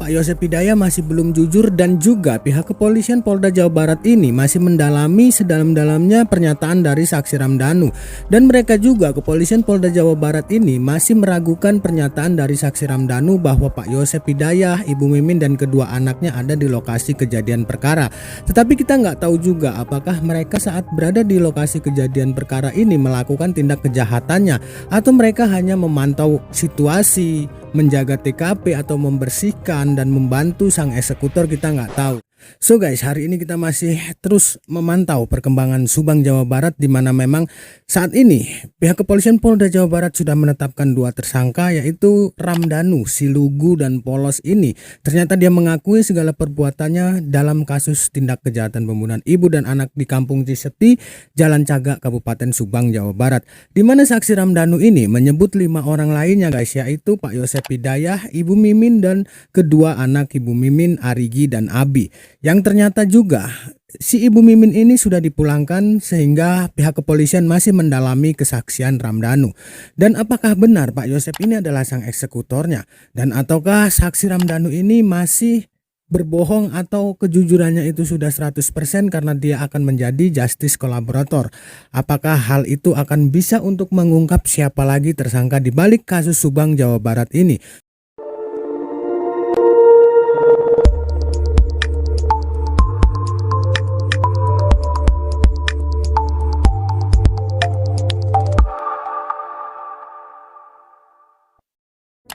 Pak Yosep Hidayah masih belum jujur dan juga pihak kepolisian Polda Jawa Barat ini masih mendalami sedalam-dalamnya pernyataan dari saksi Ramdhanu. Dan mereka juga kepolisian Polda Jawa Barat ini masih meragukan pernyataan dari saksi Ramdhanu bahwa Pak Yosep Hidayah, Ibu Mimin dan kedua anaknya ada di lokasi kejadian perkara. Tetapi kita nggak tahu juga apakah mereka saat berada di lokasi kejadian perkara ini melakukan tindak kejahatannya atau mereka hanya memantau situasi, menjaga TKP atau membersihkan dan membantu sang eksekutor, kita nggak tahu. So guys, hari ini kita masih terus memantau perkembangan Subang Jawa Barat, di mana memang saat ini pihak kepolisian Polda Jawa Barat sudah menetapkan 2 tersangka, yaitu Ramdhanu, si lugu dan polos ini. Ternyata dia mengakui segala perbuatannya dalam kasus tindak kejahatan pembunuhan ibu dan anak di Kampung Ciseti, Jalan Cagak, Kabupaten Subang, Jawa Barat. Di mana saksi Ramdhanu ini menyebut 5 orang lainnya guys, yaitu Pak Yosep Hidayah, Ibu Mimin dan kedua anak Ibu Mimin, Arigi dan Abi. Yang ternyata juga si Ibu Mimin ini sudah dipulangkan, sehingga pihak kepolisian masih mendalami kesaksian Ramdhanu. Dan apakah benar Pak Yosep ini adalah sang eksekutornya? Dan ataukah saksi Ramdhanu ini masih berbohong atau kejujurannya itu sudah 100% karena dia akan menjadi justice kolaborator? Apakah hal itu akan bisa untuk mengungkap siapa lagi tersangka di balik kasus Subang Jawa Barat ini?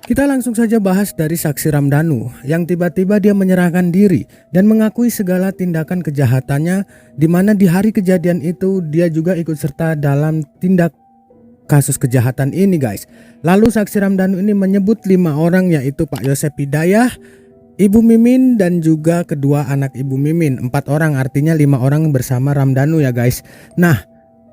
Kita langsung saja bahas dari saksi Ramdhanu yang tiba-tiba dia menyerahkan diri dan mengakui segala tindakan kejahatannya, di mana di hari kejadian itu dia juga ikut serta dalam tindak kasus kejahatan ini guys. Lalu saksi Ramdhanu ini menyebut 5 orang, yaitu Pak Yosep Hidayah, Ibu Mimin dan juga kedua anak Ibu Mimin. 4 orang, artinya 5 orang bersama Ramdhanu ya guys. Nah,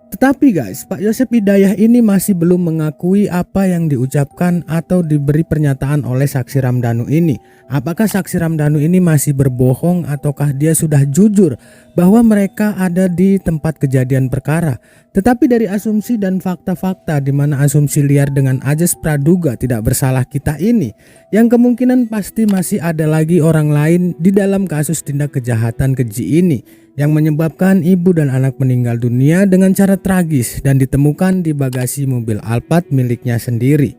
tetapi guys, Pak Yosep Hidayah ini masih belum mengakui apa yang diucapkan atau diberi pernyataan oleh saksi Ramdhanu ini. Apakah saksi Ramdhanu ini masih berbohong ataukah dia sudah jujur bahwa mereka ada di tempat kejadian perkara? Tetapi dari asumsi dan fakta-fakta, di mana asumsi liar dengan ajas praduga tidak bersalah kita ini, yang kemungkinan pasti masih ada lagi orang lain di dalam kasus tindak kejahatan keji ini yang menyebabkan ibu dan anak meninggal dunia dengan cara tragis dan ditemukan di bagasi mobil Alphard miliknya sendiri.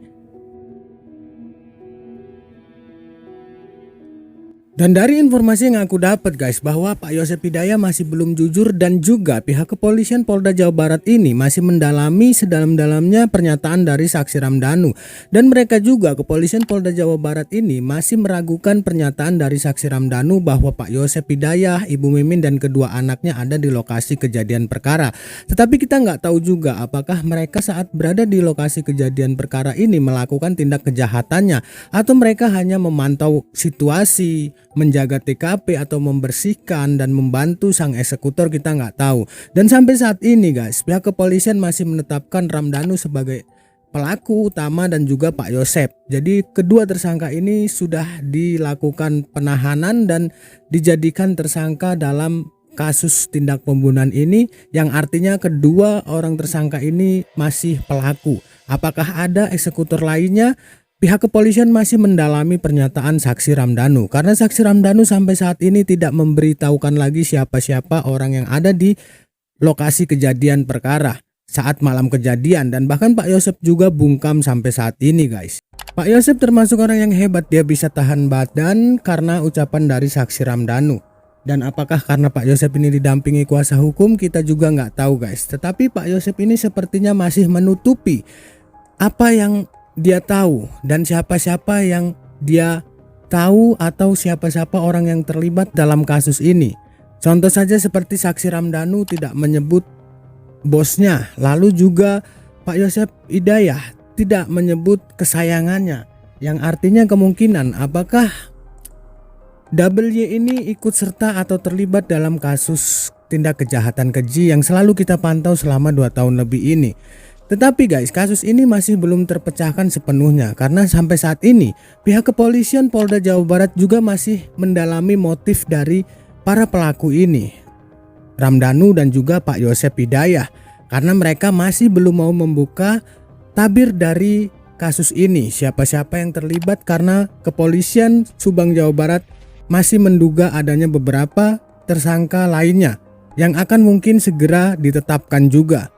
Dan dari informasi yang aku dapat guys, bahwa Pak Yosep Hidayah masih belum jujur dan juga pihak kepolisian Polda Jawa Barat ini masih mendalami sedalam-dalamnya pernyataan dari saksi Ramdhanu. Dan mereka juga kepolisian Polda Jawa Barat ini masih meragukan pernyataan dari saksi Ramdhanu bahwa Pak Yosep Hidayah, Ibu Mimin dan kedua anaknya ada di lokasi kejadian perkara. Tetapi kita nggak tahu juga apakah mereka saat berada di lokasi kejadian perkara ini melakukan tindak kejahatannya atau mereka hanya memantau situasi, menjaga TKP atau membersihkan dan membantu sang eksekutor, kita nggak tahu. Dan sampai saat ini guys, pihak kepolisian masih menetapkan Ramdhanu sebagai pelaku utama dan juga Pak Yosep. Jadi kedua tersangka ini sudah dilakukan penahanan dan dijadikan tersangka dalam kasus tindak pembunuhan ini, yang artinya kedua orang tersangka ini masih pelaku. Apakah ada eksekutor lainnya? Pihak kepolisian masih mendalami pernyataan saksi Ramdhanu, karena saksi Ramdhanu sampai saat ini tidak memberitahukan lagi siapa-siapa orang yang ada di lokasi kejadian perkara saat malam kejadian. Dan bahkan Pak Yosep juga bungkam sampai saat ini guys. Pak Yosep termasuk orang yang hebat, dia bisa tahan badan karena ucapan dari saksi Ramdhanu. Dan apakah karena Pak Yosep ini didampingi kuasa hukum, kita juga nggak tahu guys. Tetapi Pak Yosep ini sepertinya masih menutupi apa yang dia tahu dan siapa-siapa yang dia tahu atau siapa-siapa orang yang terlibat dalam kasus ini. Contoh saja seperti saksi Ramdhanu tidak menyebut bosnya, lalu juga Pak Yosep Hidayah tidak menyebut kesayangannya, yang artinya kemungkinan apakah WY ini ikut serta atau terlibat dalam kasus tindak kejahatan keji yang selalu kita pantau selama 2 tahun lebih ini. Tetapi guys, kasus ini masih belum terpecahkan sepenuhnya, karena sampai saat ini pihak kepolisian Polda Jawa Barat juga masih mendalami motif dari para pelaku ini, Ramdhanu dan juga Pak Yosep Hidayah, karena mereka masih belum mau membuka tabir dari kasus ini, siapa-siapa yang terlibat, karena kepolisian Subang Jawa Barat masih menduga adanya beberapa tersangka lainnya yang akan mungkin segera ditetapkan juga.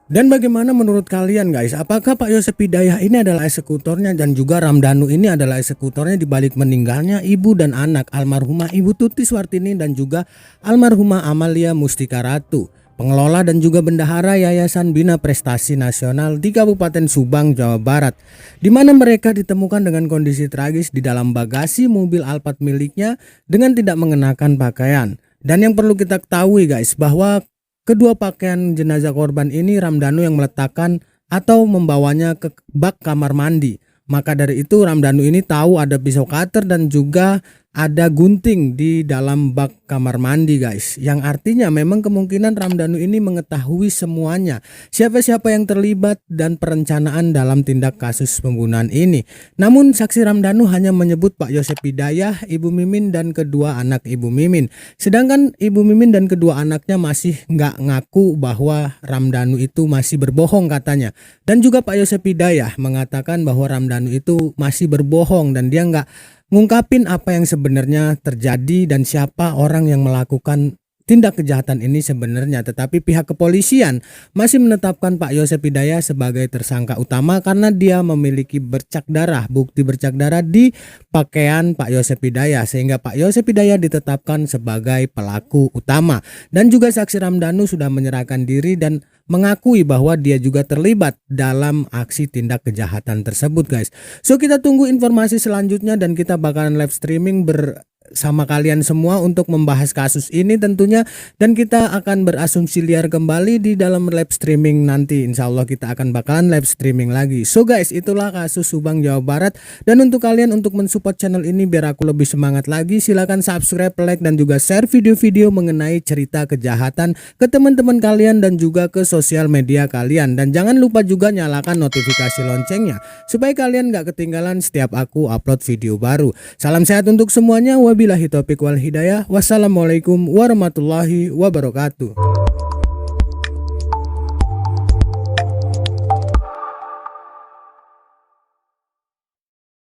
Dan bagaimana menurut kalian guys, apakah Pak Yosep Hidayah ini adalah eksekutornya dan juga Ramdhanu ini adalah eksekutornya dibalik meninggalnya ibu dan anak almarhumah Ibu Tuti Suwartini dan juga almarhumah Amalia Mustika Ratu, pengelola dan juga bendahara Yayasan Bina Prestasi Nasional di Kabupaten Subang, Jawa Barat, di mana mereka ditemukan dengan kondisi tragis di dalam bagasi mobil Alphard miliknya dengan tidak mengenakan pakaian. Dan yang perlu kita ketahui guys, bahwa kedua pakaian jenazah korban ini Ramdhanu yang meletakkan atau membawanya ke bak kamar mandi. Maka dari itu Ramdhanu ini tahu ada pisau cutter dan juga ada gunting di dalam bak kamar mandi guys. Yang artinya memang kemungkinan Ramdhanu ini mengetahui semuanya, siapa-siapa yang terlibat dan perencanaan dalam tindak kasus pembunuhan ini. Namun saksi Ramdhanu hanya menyebut Pak Yosep Hidayah, Ibu Mimin dan kedua anak Ibu Mimin. Sedangkan Ibu Mimin dan kedua anaknya masih nggak ngaku bahwa Ramdhanu itu masih berbohong katanya. Dan juga Pak Yosep Hidayah mengatakan bahwa Ramdhanu itu masih berbohong dan dia nggak ngungkapin apa yang sebenarnya terjadi dan siapa orang yang melakukan tindak kejahatan ini sebenarnya. Tetapi pihak kepolisian masih menetapkan Pak Yosep Hidayah sebagai tersangka utama karena dia memiliki bercak darah, bukti bercak darah di pakaian Pak Yosep Hidayah, sehingga Pak Yosep Hidayah ditetapkan sebagai pelaku utama. Dan juga saksi Ramdhanu sudah menyerahkan diri dan mengakui bahwa dia juga terlibat dalam aksi tindak kejahatan tersebut guys. So kita tunggu informasi selanjutnya dan kita bakalan live streaming sama kalian semua untuk membahas kasus ini tentunya, dan kita akan berasumsi liar kembali di dalam live streaming nanti. Insya Allah kita akan bakalan live streaming lagi. So guys, itulah kasus Subang Jawa Barat. Dan untuk kalian untuk mensupport channel ini biar aku lebih semangat lagi, silahkan subscribe, like dan juga share video-video mengenai cerita kejahatan ke teman-teman kalian dan juga ke sosial media kalian. Dan jangan lupa juga nyalakan notifikasi loncengnya supaya kalian gak ketinggalan setiap aku upload video baru. Salam sehat untuk semuanya. Wabillahi taufiq wal hidayah. Wassalamualaikum warahmatullahi wabarakatuh.